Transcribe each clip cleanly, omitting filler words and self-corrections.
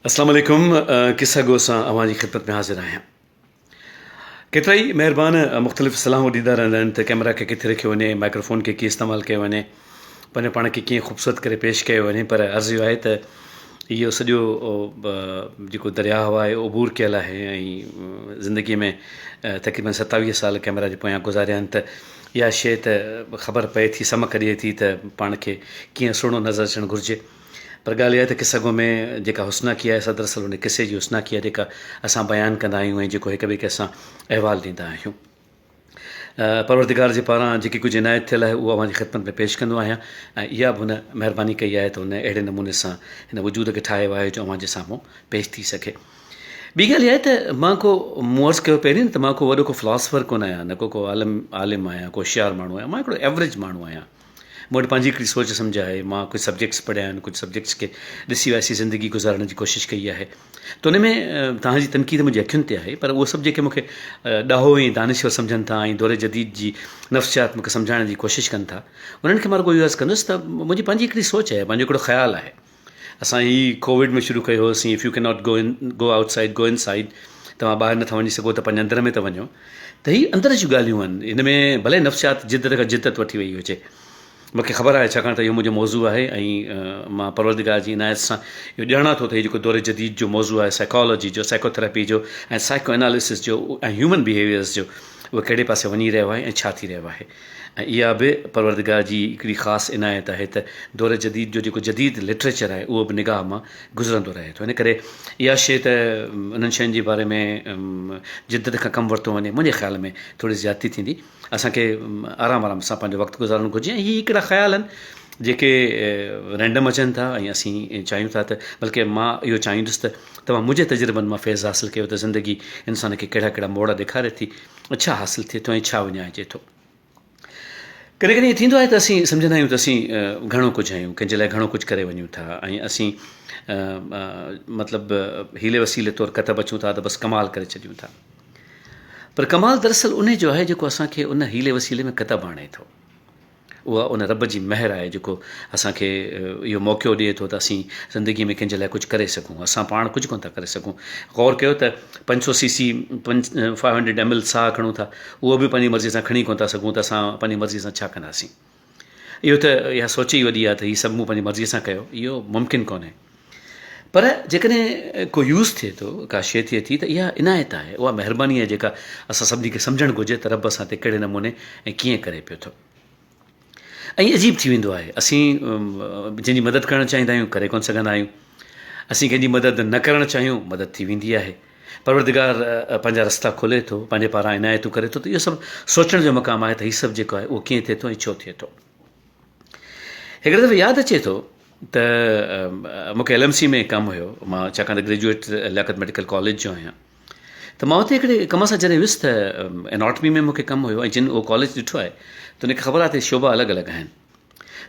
अस्सलाम वालेकुम। किस्सा गो सां अवां जी ख़िदमत में हाज़िर आहियां। केतिरा ई महिरबान मुख़्तलिफ़ सलाहूं ॾींदा रहंदा आहिनि त कैमरा खे किथे रखियो वञे, माइक्रोफोन खे कीअं इस्तेमालु कयो वञे, पंहिंजे पाण खे कीअं ख़ूबसूरत करे पेश कयो वञे। पर अर्ज़ु इहो आहे त इहो सॼो जेको दरियाहु आहे उबूर कयल आहे ऐं ज़िंदगीअ में तक़रीबन 27 साल कैमरा जे पोयां गुज़ारिया आहिनि। त इहा शइ त ख़बर पए थी, समक ॾिए थी त पाण खे कीअं सुहिणो नज़र अचणु घुरिजे। पर ॻाल्हि इहा आहे त किस्सगो में जेका हुस्नाकी आहे, असां दरअसल उन किसे जी हुस्नाकी आहे जेका असां बयानु कंदा आहियूं ऐं जेको हिक ॿिए खे असां अहवालु ॾींदा आहियूं। परवरदिगार जे पारां जेकी कुझु इनायत थियल आहे उहा अव्हांजी ख़िदमत में पेश कंदो आहियां ऐं इहा बि हुन महिरबानी कई आहे त हुन अहिड़े नमूने सां हिन वजूद खे ठाहियो आहे जो अव्हांजे साम्हूं पेश थी सघे। ॿी ॻाल्हि इहा आहे त मां मूं अर्ज़ु कयो पहिरीं त मां वॾो को फ़िलासफ़र कोन आहियां, न को आलिम आहियां, को होशियारु माण्हू आहियां। मां हिकिड़ो एवरेज माण्हू आहियां। मूं वटि पंहिंजी हिकिड़ी सोच सम्झ आहे। मां कुझु सब्जेक्ट्स पढ़िया आहिनि, कुझु सब्जेक्ट्स खे ॾिसी वैसी ज़िंदगी गुज़ारण जी कोशिशि कई आहे। त उन में तव्हांजी तनक़ीद मुंहिंजी अखियुनि ते आहे, पर उहो सभु जेके मूंखे ॾाहो ऐं दानिश्वर सम्झनि था ऐं दौरे जदीद जी नफ़्सियात मूंखे सम्झाइण जी कोशिशि कनि था, उन्हनि खे मां रुॻो इहो अर्ज़ु कंदुसि त मुंहिंजी पंहिंजी हिकिड़ी सोच आहे, पंहिंजो हिकिड़ो ख़्यालु आहे। असां ही कोविड में शुरू कयो होसीं, if you can not go outside go inside. तव्हां ॿाहिरि नथा वञी सघो त पंहिंजे अंदर में त वञो। त हीअ अंदर जूं ॻाल्हियूं आहिनि। हिन में भले नफ़्सियात जिदत खां जिदत वठी वई हुजे, मूंखे ख़बर आहे छाकाणि त इहो मुंहिंजो मौज़ू आहे ऐं मां परवरदिगार जी इनायत सां इहो ॼाणा थो त हीउ जेको दौरे जदीद जो मौज़ू आहे, साइकोलॉजी जो, साइकोथेरेपी जो ऐं साइको एनालिसिस जो ऐं ह्यूमन बिहेवियर्स जो, उहो कहिड़े पासे वञी रहियो आहे ऐं छा थी रहियो आहे। ऐं इहा बि परवरदिगार जी हिकिड़ी ख़ासि इनायत आहे त दौरे जदीद जो जेको जदीद लिटरेचर आहे उहो बि निगाह मां गुज़रंदो रहे थो। इन करे इहा शइ त उन्हनि शयुनि जे बारे में जिदत खां कमु वरितो वञे, मुंहिंजे ख़्याल में थोरी ज़्यादती थींदी। असांखे आराम आराम सां पंहिंजो वक़्तु गुज़ारणु घुरिजे। ऐं हीअ हिकिड़ा ख़्याल आहिनि जेके रैंडम अचनि था ऐं असीं चाहियूं था त, बल्कि मां इहो चाहींदुसि त तव्हां मुंहिंजे तजुर्बनि मां फैज़ हासिलु कयो त ज़िंदगी इंसान खे कहिड़ा कहिड़ा मोड़ ॾेखारे थी, छा हासिलु थिए थो ऐं छा विञाइजे थो। कॾहिं कॾहिं ईअं थींदो आहे त असीं सम्झंदा आहियूं त असीं घणो कुझु आहियूं, कंहिंजे लाइ घणो कुझु करे वञूं था ऐं असीं मतिलबु हीले वसीले तौरु कतबु अचूं था त बसि कमाल करे छॾियूं था। पर कमाल दरअसल उन जो आहे जेको असांखे उन हीले वसीले में कतबु आणे थो। उहा उन रब जी महर आहे जेको असांखे इहो मौक़ो ॾिए थो त असीं ज़िंदगीअ में कंहिंजे लाइ कुझु करे सघूं। असां पाण कुझु कोन था करे सघूं। गौर कयो त 500 cc 500 ml साहु खणूं था, उहो बि पंहिंजी मर्ज़ी सां खणी कोन था सघूं त असां पंहिंजी मर्ज़ी सां छा कंदासीं। इहो त इहा सोच ई वॾी आहे त हीअ सभु मूं पंहिंजी मर्ज़ीअ सां कयो, इहो मुमकिन कोन्हे। पर जेकॾहिं को यूज़ थिए थो, का शइ थिए थी, त इहा इनायत आहे, उहा महिरबानी आहे जेका असां सभिनी खे सम्झणु घुरिजे त रब असां ते कहिड़े नमूने ऐं कीअं करे पियो थो। ऐं अजीब थी वेंदो आहे, असीं जंहिंजी मदद करणु चाहींदा आहियूं करे कोन सघंदा आहियूं। असीं कंहिंजी मदद न करणु चाहियूं, मदद थी वेंदी आहे। परवरदिगार पंहिंजा रस्ता खोले थो, पंहिंजे पारां इनायतूं करे थो। त इहो सभु सोचण जो मक़ामु आहे त हीउ सभु जेको आहे उहो कीअं थिए थो ऐं छो थिए थो। हिकिड़े दफ़े यादि अचे थो त मूंखे LMC में कमु हुयो। मां छाकाणि त ग्रेजुएट लियाकत मेडिकल कॉलेज जो आहियां, त मां हुते हिकिड़े कम सां जॾहिं वियुसि त एनाटमी में मूंखे कमु हुयो ऐं जिन उहो कॉलेज ॾिठो आहे त उनखे ख़बर आहे त शोभा अलॻि अलॻि आहिनि।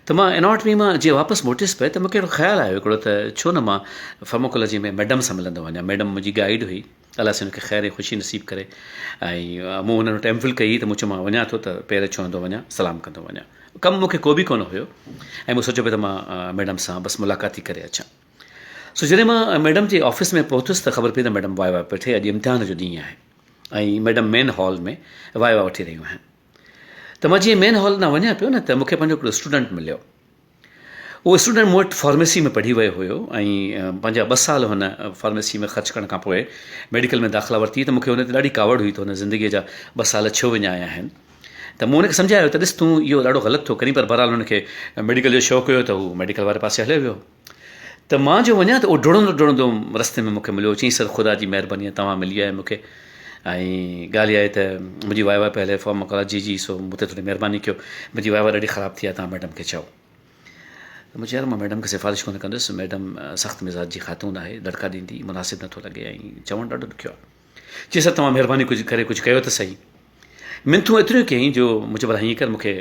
त मां एनाटमी मां जीअं वापसि मोटियुसि पिए त मूंखे अहिड़ो ख़्यालु आयो हिकिड़ो त छो न मां फार्माकोलॉजी में मैडम सां मिलंदो वञा। मैडम मुंहिंजी गाइड हुई, अलाह सां हुनखे ख़ैर ऐं ख़ुशी नसीब करे। ऐं मूं हुन वटि एमफिल कई त मूं चयो मां वञा थो त पेर छुहंदो वञा, सलाम कंदो वञा। कमु मूंखे को बि कोन हुयो ऐं मूं सोचियो पियो त मां मैडम सां बसि मुलाक़ात ई करे अचां। सो जॾहिं मां मैडम जे ऑफ़िस में पहुतुसि त ख़बर पई त मैडम वाइवा वेठे, अॼु इम्तिहान जो ॾींहुं आहे ऐं मैडम मेन हॉल में वाइवा वठी रहियूं आहिनि। त मां जीअं मेन हॉल न वञा पियो न त मूंखे पंहिंजो हिकिड़ो स्टूडेंट मिलियो। उहो स्टूडेंट मूं वटि फार्मेसी में पढ़ी वियो हुयो ऐं पंहिंजा 2 साल हुन फार्मेसी में ख़र्चु करण खां पोइ मेडिकल में दाख़िला वरिती। त मूंखे हुन ते ॾाढी कावड़ हुई त हुन ज़िंदगीअ जा 2 साल छो विञाया आहिनि। त मूं हुनखे सम्झायो त ॾिस तूं इहो ॾाढो ग़लति थो करीं, पर बहरहाल हुनखे मेडिकल जो शौक़ु हुयो त हू मेडिकल वारे पासे हलियो वियो। त मां जो वञा त उहो डुड़ंदो डुड़ंदो रस्ते में मूंखे मिलियो। चई सर ख़ुदा जी महिरबानी आहे तव्हां मिली आहे मूंखे। ऐं ॻाल्हि आहे त मुंहिंजी वाइवा पहले फार्माकोलॉजी जी, सो मूं ते थोरी महिरबानी कयो। मुंहिंजी वाइवा ॾाढी ख़राबु थी आहे, तव्हां मैडम खे चओ। त मुंहिंजो यार मां मैडम खे सिफ़ारिश कोन कंदुसि, मैडम सख़्तु मिज़ाज जी ख़ातून आहे, दड़का ॾींदी, मुनासिबु नथो लॻे ऐं चवणु ॾाढो ॾुखियो आहे। चई सर तव्हां महिरबानी कुझु करे कुझु कयो त सही। मिंथूं एतिरियूं कयईं जो मुंहिंजो भला हीअं कर मूंखे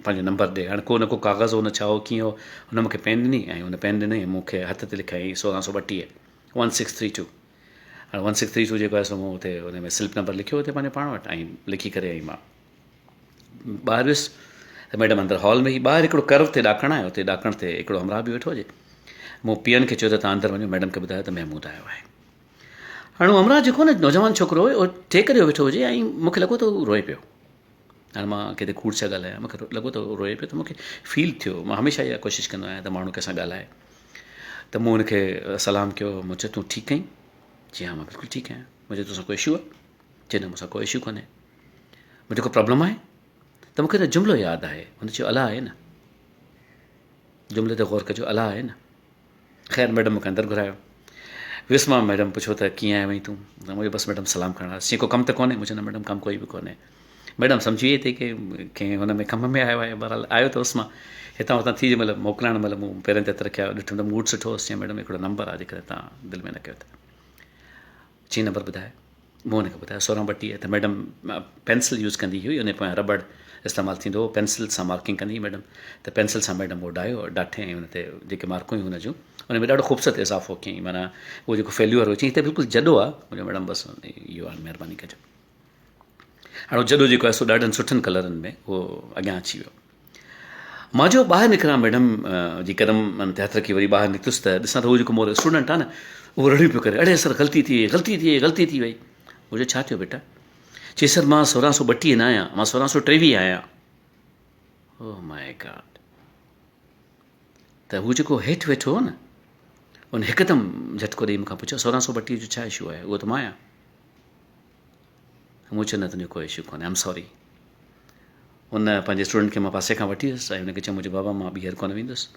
पंहिंजो नंबर ॾे। हाणे को न को काग़ज़ हो न छा हो कीअं हो, हुन मूंखे पेन ॾिनी ऐं हुन पेन ॾिनई मूंखे हथ ते लिखाई 1632 1632। हाणे 1632 जेको आहे सो मूं हुते हुन में स्लिप नंबर लिखियो हुते पंहिंजे पाण वटि ऐं लिखी करे ऐं मां ॿाहिरि वियुसि। त मैडम अंदरि हॉल में ई ॿाहिरि हिकिड़ो कर्व ते ॾाकणु आहे, हुते ॾाकण ते हिकिड़ो हमराह बि वेठो हुजे। मूं पीअण खे चयो त तव्हां अंदरि वञो, मैडम खे ॿुधायो त महमूद आयो आहे। हाणे अमराज जेको न नौजवान छोकिरो हुयो उहो टे करे वेठो हुजे ऐं मूंखे लॻो त उहो रोए पियो। हाणे मां किथे कूड़ सां ॻाल्हायां, मूंखे लॻो त उहो रोए पियो, त मूंखे फील थियो। मां हमेशह इहा कोशिशि कंदो आहियां त माण्हू कंहिंसां ॻाल्हाए, त मूं हुनखे सलाम कयो। मूं चयो तूं ठीकु आहीं? जी हा मां बिल्कुलु ठीकु आहियां। मुंहिंजो तोसां कोई इशू आहे? चई न मूंसां कोई इशू कोन्हे। मुंहिंजो को प्रॉब्लम आहे? त मूंखे त जुमिलो यादि आहे। हुन चयो अला आहे न, जुमिले ते गौर कजो, अला आहे न। ख़ैर मैडम मूंखे अंदरि घुरायो, वियुसि मां। मैडम पुछो त कीअं आयो आहीं तूं? त मुंहिंजो बसि मैडम सलाम करणु आयुसि। चई को कमु त कोन्हे? मुंहिंजो न मैडम कमु कोई बि कोन्हे। मैडम सम्झी वई थी की कंहिं हुन में कम में आयो आहे। बहरहाल आयो त हुअसि मां, हितां हुतां थी महिल मोकिलाइण महिल मूं पेरनि ते हथ रखिया, ॾिठो त मूड सुठो हुअसि। चई मैडम हिकिड़ो नंबर आहे, जेकॾहिं तव्हां दिलि में न कयो त। चई नंबर ॿुधाए। मूं हुनखे ॿुधायो 1632। त मैडम पेंसिल यूज़ कंदी हुई, उन पोयां रबड़ इस्तेमालु थींदो हो, पेंसिल सां मार्किंग कंदी हुई मैडम। त पेंसिल सां मैडम उहो डाठे ऐं हुन ते जेके मार्कूं हुयूं हुन जूं, उन में ॾाढो ख़ूबसूरत इज़ाफ़ो कयईं। माना उहो जेको फेल्यूअर हो, चई त बिल्कुलु जॾो आहे। मुंहिंजो मैडम बसि इहो आहे, महिरबानी कजो। हाणे उहो जॾो जेको आहे सो ॾाढनि सुठनि कलरनि में उहो अॻियां अची वियो। मां जो ॿाहिरि निकिरां मैडम जी कदम ते हथ रखी वरी ॿाहिरि निकितुसि त ॾिसां त उहो जेको मोर स्टूडेंट आहे न, उहो रड़ियूं पियो करे, अड़े सर ग़लती थी वई, ग़लती थी वई, ग़लती थी वई। मुंहिंजो छा थियो बेटा? चई सर मां 1632 न आहियां, मां 1623 आहियां। Oh my God. त हू जेको हेठि वेठो हो न, उन हिकदमि झटको ॾेई मूंखां पुछियो 1632 जो छा इशू आहे? उहो त मां आहियां। मूं चयो न तुंहिंजो कोई इशू कोन्हे, आई एम सॉरी। उन पंहिंजे स्टूडेंट खे मां पासे खां वठी वियुसि ऐं हुनखे चयो मुंहिंजो बाबा मां ॿीहर कोन वेंदुसि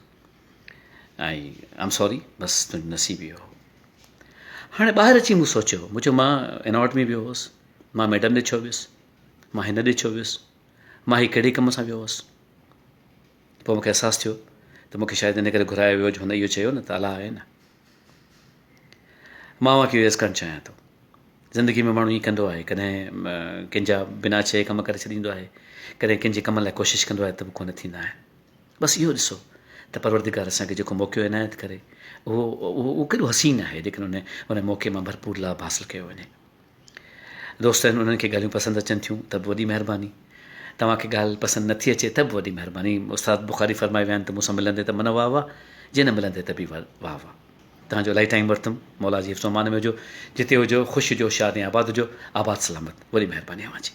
ऐं आई एम सॉरी, बसि तुंहिंजो नसीबु इहो हो। हाणे ॿाहिरि अची मूं सोचियो, मूं चयो मां इनॉट में वियो हुउसि, मां मैडम ॾे छो वियुसि, मां हिन ॾे छो वियुसि, मां हीउ कहिड़े कम सां वियो हुउसि। पोइ मूंखे अहसासु थियो त मूंखे शायदि इन करे घुरायो वियो जो हुन इहो चयो न त अला आहे न। मां उहा खे वेस करणु चाहियां थो। ज़िंदगी में माण्हू ईअं कंदो आहे, कॾहिं कंहिंजा बिना चए कम करे छॾींदो आहे, कॾहिं कंहिंजे कम लाइ कोशिशि कंदो आहे त बि कोन थींदा आहिनि। बसि इहो ॾिसो त परवरदिगार असांखे जेको मौक़ो इनायत करे उहो केॾो हसीन आहे, जेकॾहिं उन मौक़े मां भरपूर लाभ हासिलु कयो वञे। दोस्त आहिनि, उन्हनि खे ॻाल्हियूं पसंदि अचनि थियूं त बि वॾी महिरबानी, तव्हांखे ॻाल्हि पसंदि नथी अचे त बि वॾी महिरबानी। उस्ताद बुख़ारी फरमाए विया आहिनि त मूंसां मिलंदे त मन वाह वाह, जे न मिलंदे त बि वाह वाह। तव्हांजो इलाही टाइम वरितुमि, मौला जी हिफ़्ज़ो मान में हुजो, जिते हुजो ख़ुशि हुजो, शाद ऐं आबाद हुजो, आबाद सलामत। वॾी महिरबानी अव्हां जी।